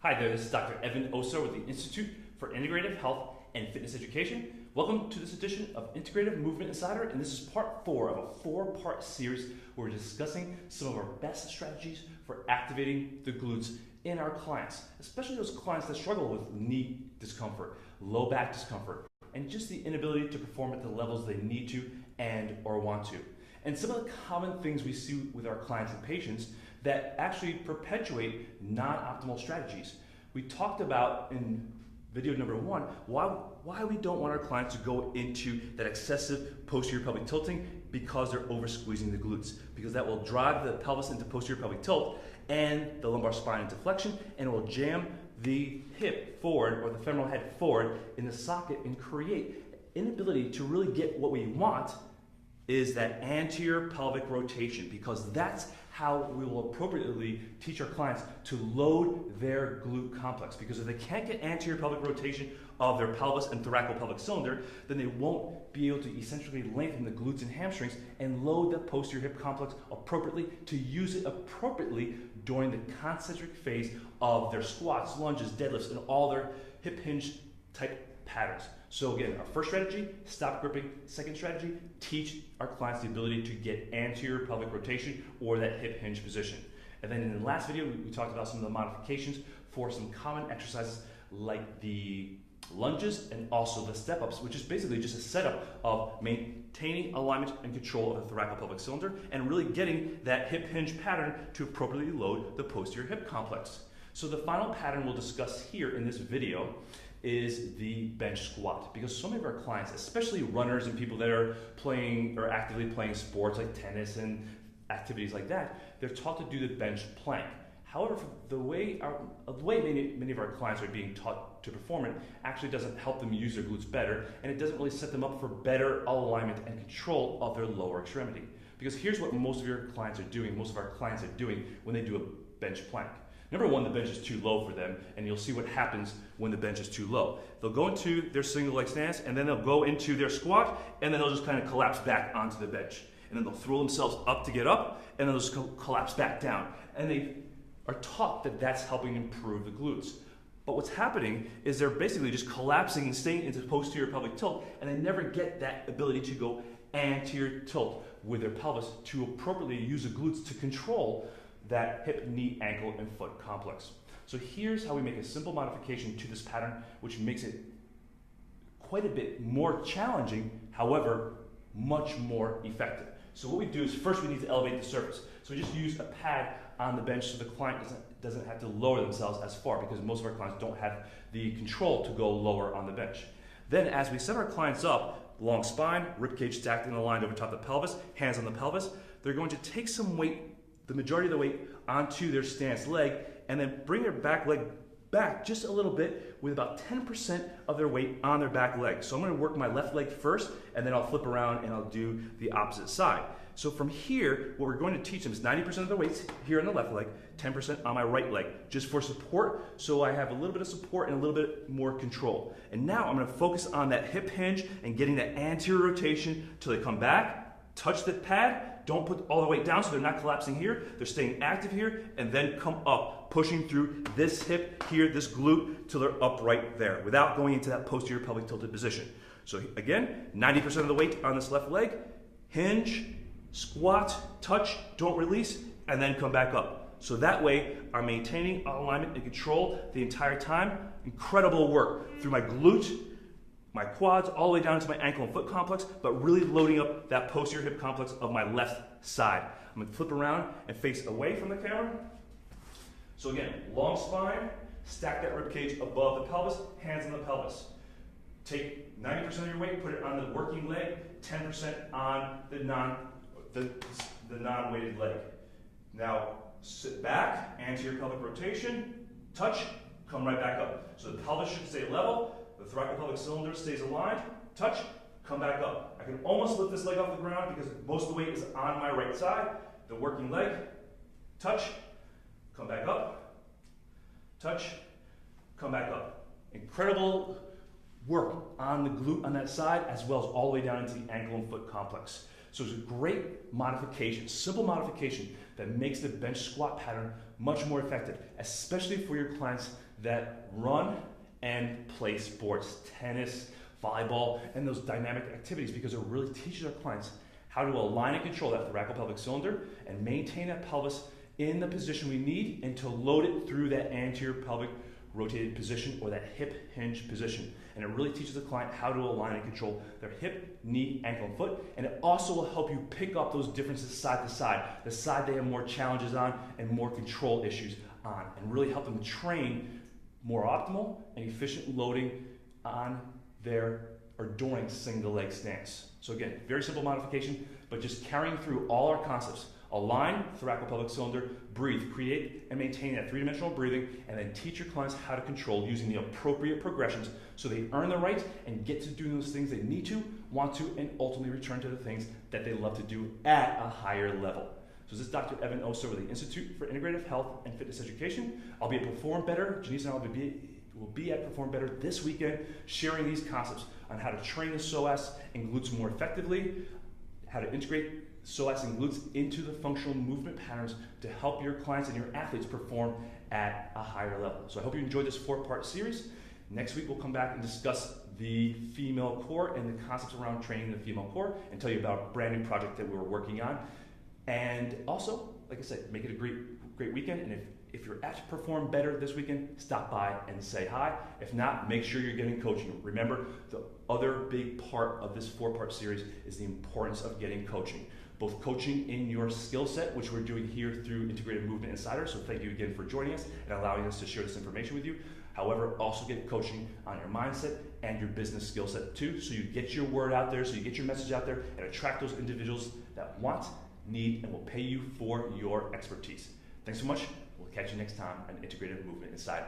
Hi there, this is Dr. Evan Oser with the Institute for Integrative Health and Fitness Education. Welcome to this edition of Integrative Movement Insider, and this is part 4 of a 4-part series where we're discussing some of our best strategies for activating the glutes in our clients, especially those clients that struggle with knee discomfort, low back discomfort, and just the inability to perform at the levels they need to and or want to. And some of the common things we see with our clients and patients that actually perpetuate non-optimal strategies. We talked about in video number 1 why we don't want our clients to go into that excessive posterior pelvic tilting because they're over squeezing the glutes, because that will drive the pelvis into posterior pelvic tilt and the lumbar spine into flexion, and it will jam the hip forward or the femoral head forward in the socket and create inability to really get what we want is that anterior pelvic rotation, because that's how we will appropriately teach our clients to load their glute complex. Because if they can't get anterior pelvic rotation of their pelvis and thoracolpelvic cylinder, then they won't be able to essentially lengthen the glutes and hamstrings and load the posterior hip complex appropriately to use it appropriately during the concentric phase of their squats, lunges, deadlifts, and all their hip hinge type patterns. So again, our first strategy, stop gripping. Second strategy, teach our clients the ability to get anterior pelvic rotation or that hip hinge position. And then in the last video, we talked about some of the modifications for some common exercises like the lunges and also the step-ups, which is basically just a setup of maintaining alignment and control of the thoracolpelvic cylinder and really getting that hip hinge pattern to appropriately load the posterior hip complex. So the final pattern we'll discuss here in this video is the bench squat, because so many of our clients, especially runners and people that are playing or actively playing sports like tennis and activities like that, they're taught to do the bench plank. However, the way many of our clients are being taught to perform it actually doesn't help them use their glutes better, and it doesn't really set them up for better alignment and control of their lower extremity. Because here's what most of our clients are doing when they do a bench plank. Number 1, the bench is too low for them, and you'll see what happens when the bench is too low. They'll go into their single leg stance, and then they'll go into their squat, and then they'll just kind of collapse back onto the bench. And then they'll throw themselves up to get up, and then they'll just collapse back down. And they are taught that that's helping improve the glutes. But what's happening is they're basically just collapsing and staying into posterior pelvic tilt, and they never get that ability to go anterior tilt with their pelvis to appropriately use the glutes to control that hip, knee, ankle, and foot complex. So here's how we make a simple modification to this pattern, which makes it quite a bit more challenging, however, much more effective. So what we do is first we need to elevate the surface. So we just use a pad on the bench so the client doesn't have to lower themselves as far, because most of our clients don't have the control to go lower on the bench. Then as we set our clients up, long spine, ribcage stacked and aligned over top of the pelvis, hands on the pelvis, they're going to take some weight, the majority of the weight, onto their stance leg, and then bring their back leg back just a little bit with about 10% of their weight on their back leg. So I'm going to work my left leg first, and then I'll flip around and I'll do the opposite side. So from here, what we're going to teach them is 90% of the weight here on the left leg, 10% on my right leg, just for support, so I have a little bit of support and a little bit more control. And now I'm going to focus on that hip hinge and getting that anterior rotation till they come back, touch the pad. Don't put all the weight down so they're not collapsing here. They're staying active here, and then come up, pushing through this hip here, this glute, till they're upright there without going into that posterior pelvic tilted position. So again, 90% of the weight on this left leg, hinge, squat, touch, don't release, and then come back up. So that way, I'm maintaining alignment and control the entire time. Incredible work through my glute, my quads, all the way down to my ankle and foot complex, but really loading up that posterior hip complex of my left side. I'm going to flip around and face away from the camera. So again, long spine, stack that rib cage above the pelvis, hands on the pelvis. Take 90% of your weight, put it on the working leg, 10% on the non-weighted leg. Now sit back, anterior pelvic rotation, touch, come right back up. So the pelvis should stay level. The thoracolpelvic cylinder stays aligned, touch, come back up. I can almost lift this leg off the ground because most of the weight is on my right side. The working leg, touch, come back up, touch, come back up. Incredible work on the glute on that side, as well as all the way down into the ankle and foot complex. So it's a great modification, simple modification that makes the bench squat pattern much more effective, especially for your clients that run and play sports, tennis, volleyball, and those dynamic activities, because it really teaches our clients how to align and control that thoracolpelvic cylinder and maintain that pelvis in the position we need, and to load it through that anterior pelvic rotated position, or that hip hinge position. And it really teaches the client how to align and control their hip, knee, ankle, and foot. And it also will help you pick up those differences side to side, the side they have more challenges on and more control issues on, and really help them train more optimal and efficient loading on their or during single leg stance. So again, very simple modification, but just carrying through all our concepts. Align, thoracolpelvic cylinder, breathe, create and maintain that three-dimensional breathing, and then teach your clients how to control using the appropriate progressions so they earn the right and get to do those things they need to, want to, and ultimately return to the things that they love to do at a higher level. So this is Dr. Evan Oster with the Institute for Integrative Health and Fitness Education. I'll be at Perform Better. Janice and I will be at Perform Better this weekend, sharing these concepts on how to train the psoas and glutes more effectively, how to integrate psoas and glutes into the functional movement patterns to help your clients and your athletes perform at a higher level. So I hope you enjoyed this 4-part series. Next week we'll come back and discuss the female core and the concepts around training the female core, and tell you about a brand new project that we're working on. And also, like I said, make it a great weekend. And if you're at Perform Better this weekend, stop by and say hi. If not, make sure you're getting coaching. Remember, the other big part of this 4-part series is the importance of getting coaching. Both coaching in your skill set, which we're doing here through Integrative Movement Insider. So thank you again for joining us and allowing us to share this information with you. However, also get coaching on your mindset and your business skill set too, so you get your word out there, so you get your message out there and attract those individuals that want, need, and will pay you for your expertise. Thanks so much. We'll catch you next time on Integrative Movement Insider.